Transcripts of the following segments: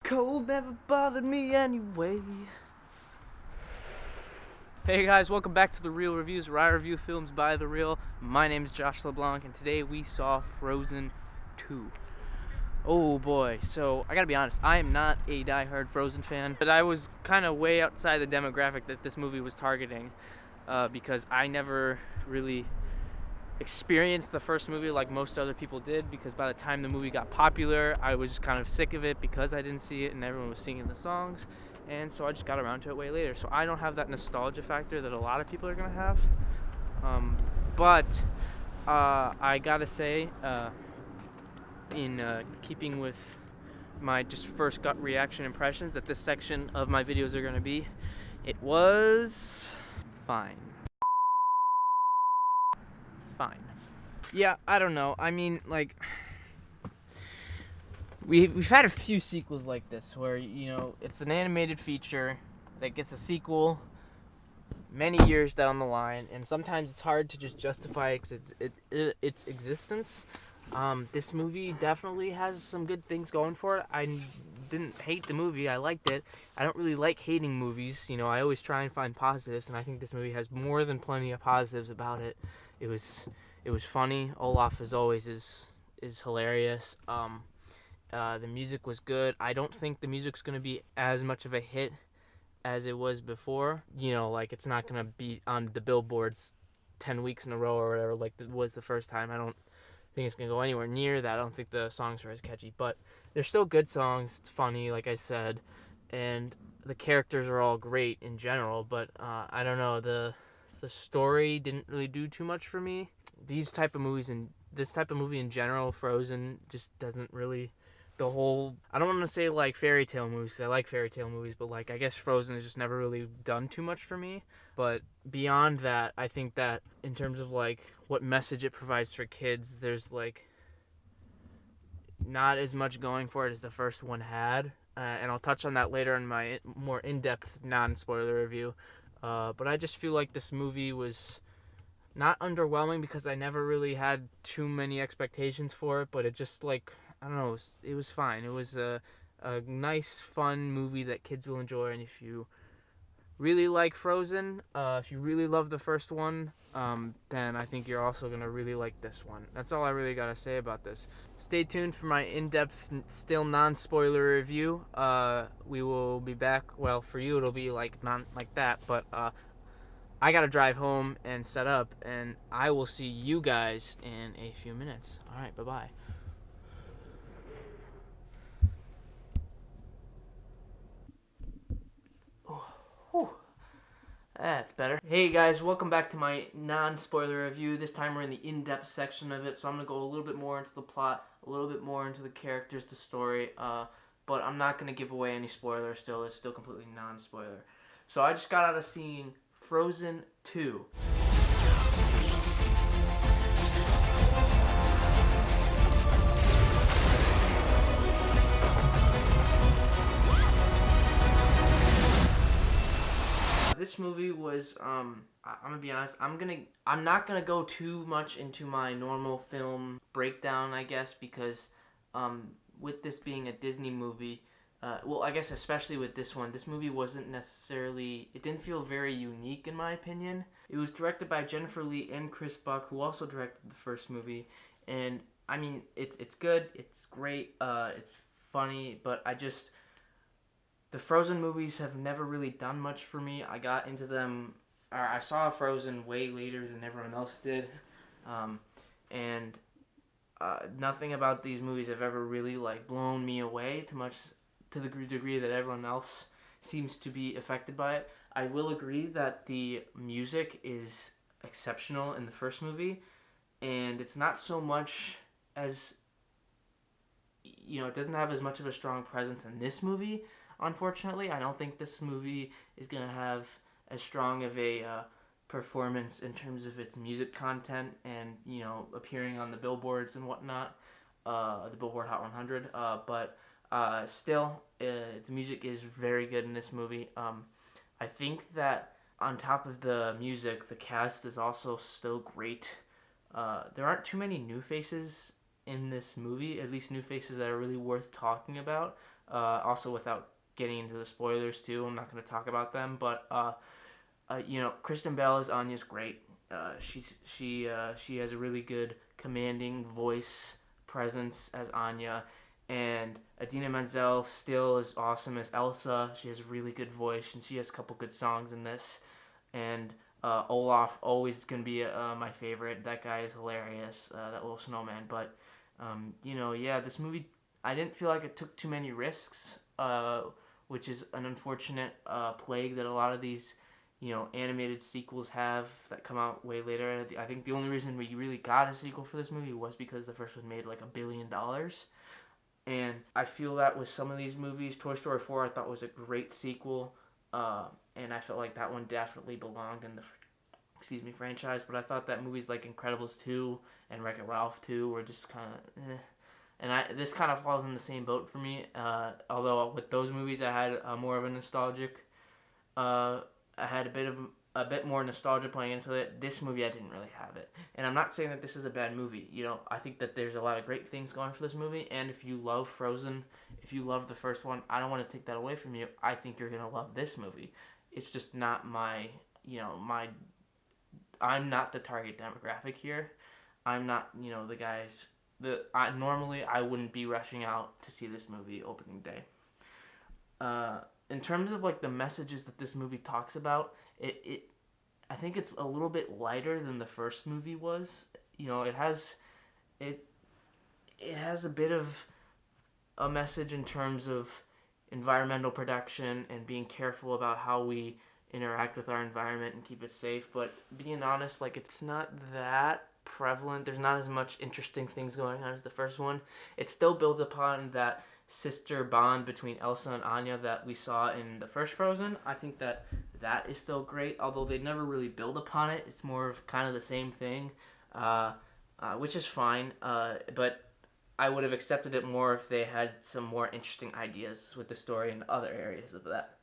cold never bothered me anyway. Hey guys, welcome back to The Real Reviews, where I review films by the real. My name is Josh LeBlanc, and today we saw Frozen 2. Oh boy, so I gotta be honest, I am not a die-hard Frozen fan, but I was kind of way outside the demographic that this movie was targeting, because I never really experienced the first movie like most other people did, because by the time the movie got popular, I was just kind of sick of it because I didn't see it and everyone was singing the songs, and so I just got around to it way later. So I don't have that nostalgia factor that a lot of people are gonna have, but I gotta say, in keeping with my just first gut reaction impressions that this section of my videos are gonna be, it was fine. Yeah, I don't know. I mean, like, we've had a few sequels like this where, you know, it's an animated feature that gets a sequel many years down the line, and sometimes it's hard to just justify its existence. This movie definitely has some good things going for it. I didn't hate the movie. I liked it. I don't really like hating movies. You know, I always try and find positives, and I think this movie has more than plenty of positives about it. It was funny. Olaf, as always, is hilarious. The music was good. I don't think the music's going to be as much of a hit as it was before. You know, like, it's not going to be on the billboards 10 weeks in a row or whatever like it was the first time. I don't think it's going to go anywhere near that. I don't think the songs are as catchy, but they're still good songs. It's funny, like I said, and the characters are all great in general, but I don't know, the story didn't really do too much for me. This type of movie in general, Frozen, just doesn't really, I don't want to say like fairy tale movies, because I like fairy tale movies, but like, I guess Frozen has just never really done too much for me. But beyond that, I think that in terms of like what message it provides for kids, there's like not as much going for it as the first one had, and I'll touch on that later in my more in-depth non-spoiler review. But I just feel like this movie was not underwhelming, because I never really had too many expectations for it, but it just, like, I don't know, it was fine. It was a nice, fun movie that kids will enjoy, and if you really like Frozen, if you really love the first one, then I think you're also going to really like this one. That's all I really got to say about this. Stay tuned for my in-depth, still non-spoiler review. We will be back. Well, for you it'll be like not like that, but I got to drive home and set up, and I will see you guys in a few minutes. All right, bye-bye. That's better. Hey guys, welcome back to my non-spoiler review. This time we're in the in-depth section of it, so I'm going to go a little bit more into the plot, a little bit more into the characters, the story, but I'm not going to give away any spoilers still. It's still completely non-spoiler. So I just got out of seeing Frozen 2. This movie was, I'm gonna be honest, I'm not gonna go too much into my normal film breakdown, I guess, because, with this being a Disney movie, well, I guess especially with this one, this movie wasn't necessarily, it didn't feel very unique in my opinion. It was directed by Jennifer Lee and Chris Buck, who also directed the first movie, and, I mean, it's good, it's great, it's funny, but the Frozen movies have never really done much for me. I got into them, or I saw Frozen way later than everyone else did, and nothing about these movies have ever really like blown me away to the degree that everyone else seems to be affected by it. I will agree that the music is exceptional in the first movie, and it's not so much as, you know, it doesn't have as much of a strong presence in this movie. Unfortunately, I don't think this movie is going to have as strong of a performance in terms of its music content and, you know, appearing on the billboards and whatnot, the Billboard Hot 100, but still, the music is very good in this movie. I think that on top of the music, the cast is also still great. There aren't too many new faces in this movie, at least new faces that are really worth talking about. Also, without getting into the spoilers too, I'm not going to talk about them. But Kristen Bell as Anya's great. She has a really good commanding voice presence as Anya, and Idina Menzel still is awesome as Elsa. She has a really good voice, and she has a couple good songs in this. And Olaf always gonna be my favorite. That guy is hilarious. That little snowman. But this movie, I didn't feel like it took too many risks, which is an unfortunate plague that a lot of these animated sequels have that come out way later. I think the only reason we really got a sequel for this movie was because the first one made like $1 billion. And I feel that with some of these movies, Toy Story 4 I thought was a great sequel, and I felt like that one definitely belonged in the franchise. But I thought that movies like Incredibles 2 and Wreck-It Ralph 2 were just kind of And this kind of falls in the same boat for me. Although with those movies I had more of a nostalgic I had a bit more nostalgia playing into it. This movie, I didn't really have it. And I'm not saying that this is a bad movie. I think that there's a lot of great things going for this movie. And if you love Frozen, if you love the first one, I don't want to take that away from you. I think you're going to love this movie. It's just not I'm not the target demographic here. I'm not, the guys normally I wouldn't be rushing out to see this movie opening day. In terms of like the messages that this movie talks about, I think it's a little bit lighter than the first movie was. It has a bit of a message in terms of environmental protection and being careful about how we interact with our environment and keep it safe. But being honest, like, it's not that prevalent. There's not as much interesting things going on as the first one. It still builds upon that sister bond between Elsa and Anya that we saw in the first Frozen. I think that is still great, although they never really build upon it. It's more of kind of the same thing, which is fine, but I would have accepted it more if they had some more interesting ideas with the story and other areas of that.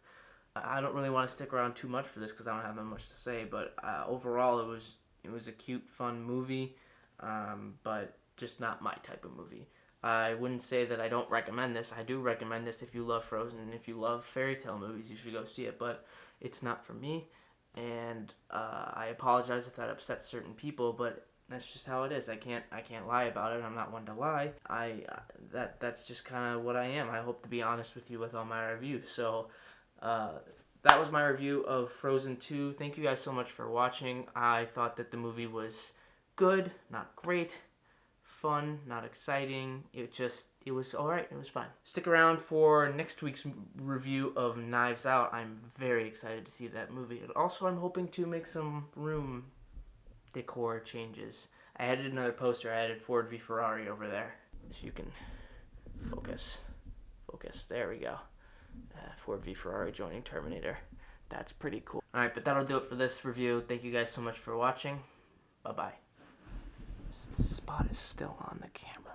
I don't really want to stick around too much for this because I don't have that much to say, but overall it was a cute, fun movie, but just not my type of movie. I wouldn't say that I don't recommend this. I do recommend this if you love Frozen and if you love fairy tale movies, you should go see it, but it's not for me, and I apologize if that upsets certain people, but that's just how it is. I can't lie about it. I'm not one to lie. That's just kind of what I am. I hope to be honest with you with all my reviews. So that was my review of Frozen 2. Thank you guys so much for watching. I thought that the movie was good, not great, fun, not exciting. It was alright. It was fine. Stick around for next week's review of Knives Out. I'm very excited to see that movie. And also, I'm hoping to make some room decor changes. I added another poster. I added Ford v Ferrari over there, so you can focus. There we go. Ford v Ferrari joining Terminator. That's pretty cool. Alright, but that'll do it for this review. Thank you guys so much for watching. Bye-bye. This spot is still on the camera.